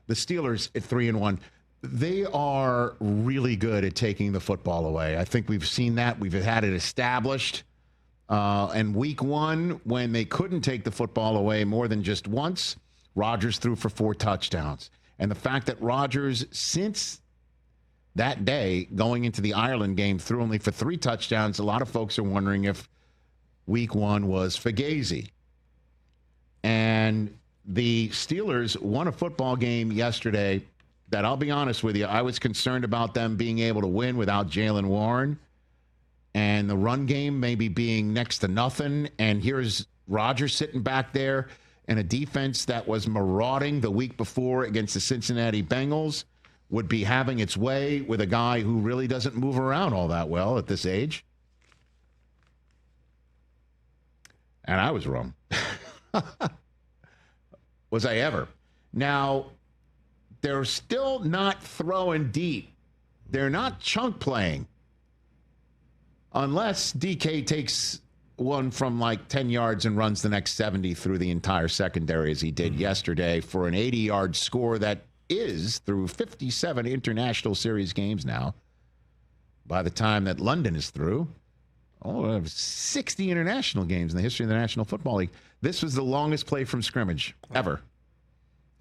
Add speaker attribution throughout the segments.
Speaker 1: the Steelers at 3-1, they are really good at taking the football away. I think we've seen that. We've had it established. And week 1, when they couldn't take the football away more than just once, Rodgers threw for 4 touchdowns. And the fact that Rodgers, since that day, going into the Ireland game, threw only for 3 touchdowns, a lot of folks are wondering if week 1 was fugazi. And the Steelers won a football game yesterday that, I'll be honest with you, I was concerned about them being able to win without Jaylen Warren and the run game maybe being next to nothing. And here's Rodgers sitting back there and a defense that was marauding the week before against the Cincinnati Bengals would be having its way with a guy who really doesn't move around all that well at this age. And I was wrong. Was I ever? Now, they're still not throwing deep. They're not chunk playing. Unless DK takes one from like 10 yards and runs the next 70 through the entire secondary as he did yesterday for an 80-yard score that is through 57 international series games now. By the time that London is through, 60 international games in the history of the National Football League. This was the longest play from scrimmage ever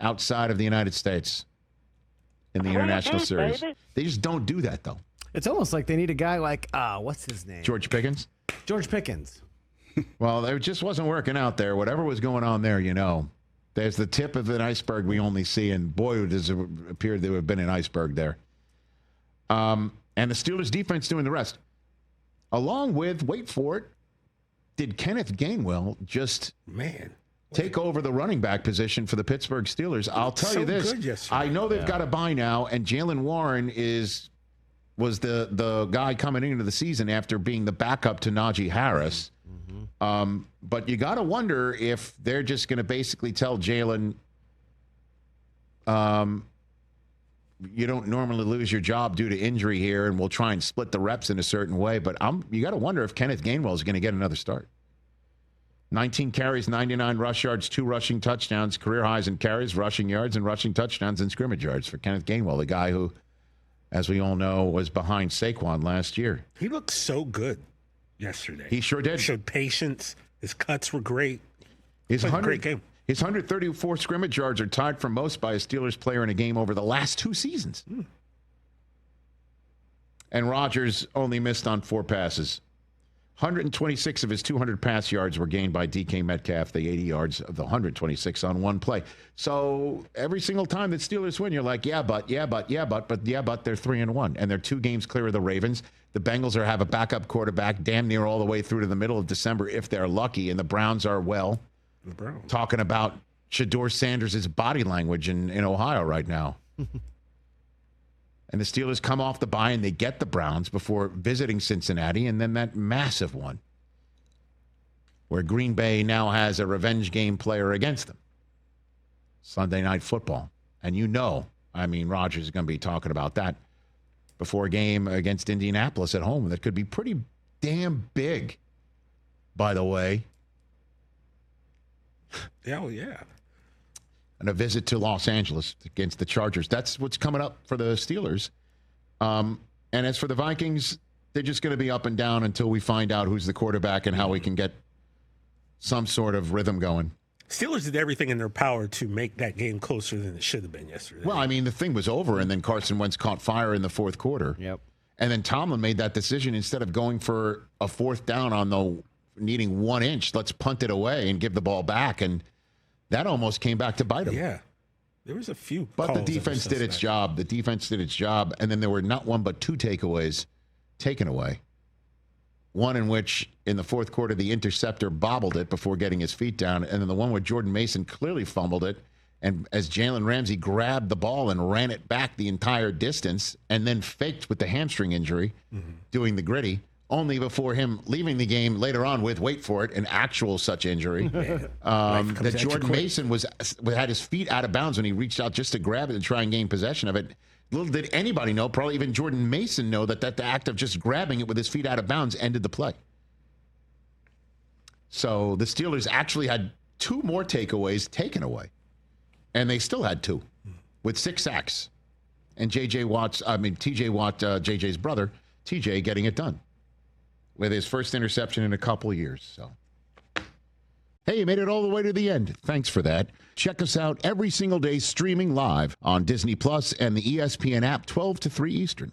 Speaker 1: outside of the United States in the international series. They just don't do that, though.
Speaker 2: It's almost like they need a guy like, what's his name?
Speaker 1: George Pickens?
Speaker 2: George Pickens.
Speaker 1: Well, it just wasn't working out there. Whatever was going on there, there's the tip of an iceberg we only see, and boy, does it appear to have been an iceberg there. And the Steelers' defense doing the rest. Along with, wait for it, did Kenneth Gainwell just take over the running back position for the Pittsburgh Steelers? I'll tell you this. I know they've got a bye now, and Jaylen Warren was the guy coming into the season after being the backup to Najee Harris. But you got to wonder if they're just going to basically tell Jaylen, you don't normally lose your job due to injury here, and we'll try and split the reps in a certain way. But you got to wonder if Kenneth Gainwell is going to get another start. 19 carries, 99 rush yards, 2 rushing touchdowns, career highs in carries, rushing yards, and rushing touchdowns and scrimmage yards for Kenneth Gainwell, the guy who, as we all know, was behind Saquon last year.
Speaker 3: He looked so good yesterday.
Speaker 1: He sure did.
Speaker 3: He showed patience. His cuts were great.
Speaker 1: His
Speaker 3: great game.
Speaker 1: His 134 scrimmage yards are tied for most by a Steelers player in a game over the last 2 seasons. And Rodgers only missed on 4 passes. 126 of his 200 pass yards were gained by DK Metcalf, the 80 yards of the 126 on one play. So every single time that Steelers win, you're like, but they're 3-1. And they're 2 games clear of the Ravens. The Bengals have a backup quarterback damn near all the way through to the middle of December if they're lucky. And the Browns are, talking about Shedeur Sanders' body language in Ohio right now. And the Steelers come off the bye and they get the Browns before visiting Cincinnati, and then that massive one where Green Bay now has a revenge game player against them. Sunday Night Football. And Rodgers is going to be talking about that before a game against Indianapolis at home that could be pretty damn big, by the way.
Speaker 3: Yeah.
Speaker 1: And a visit to Los Angeles against the Chargers. That's what's coming up for the Steelers. And as for the Vikings, they're just going to be up and down until we find out who's the quarterback and how we can get some sort of rhythm going.
Speaker 3: Steelers did everything in their power to make that game closer than it should have been yesterday.
Speaker 1: Well, the thing was over, and then Carson Wentz caught fire in the fourth quarter.
Speaker 2: Yep.
Speaker 1: And then Tomlin made that decision instead of going for a 4th down on the needing 1 inch. Let's punt it away and give the ball back. And that almost came back to bite him.
Speaker 3: Yeah. There was a few
Speaker 1: But the defense did its job. The defense did its job. And then there were not 1 but 2 takeaways taken away. One in which, in the fourth quarter, the interceptor bobbled it before getting his feet down. And then the one where Jordan Mason clearly fumbled it. And as Jalen Ramsey grabbed the ball and ran it back the entire distance and then faked with the hamstring injury, doing the gritty, only before him leaving the game later on with, wait for it, an actual such injury. That Jordan Mason had his feet out of bounds when he reached out just to grab it and try and gain possession of it. Little did anybody know, probably even Jordan Mason know, that the act of just grabbing it with his feet out of bounds ended the play. So the Steelers actually had 2 more takeaways taken away. And they still had 2. with 6 sacks. And TJ Watt, JJ's brother, TJ, getting it done with his first interception in a couple of years. So, hey, you made it all the way to the end. Thanks for that. Check us out every single day streaming live on Disney Plus and the ESPN app 12 to 3 Eastern.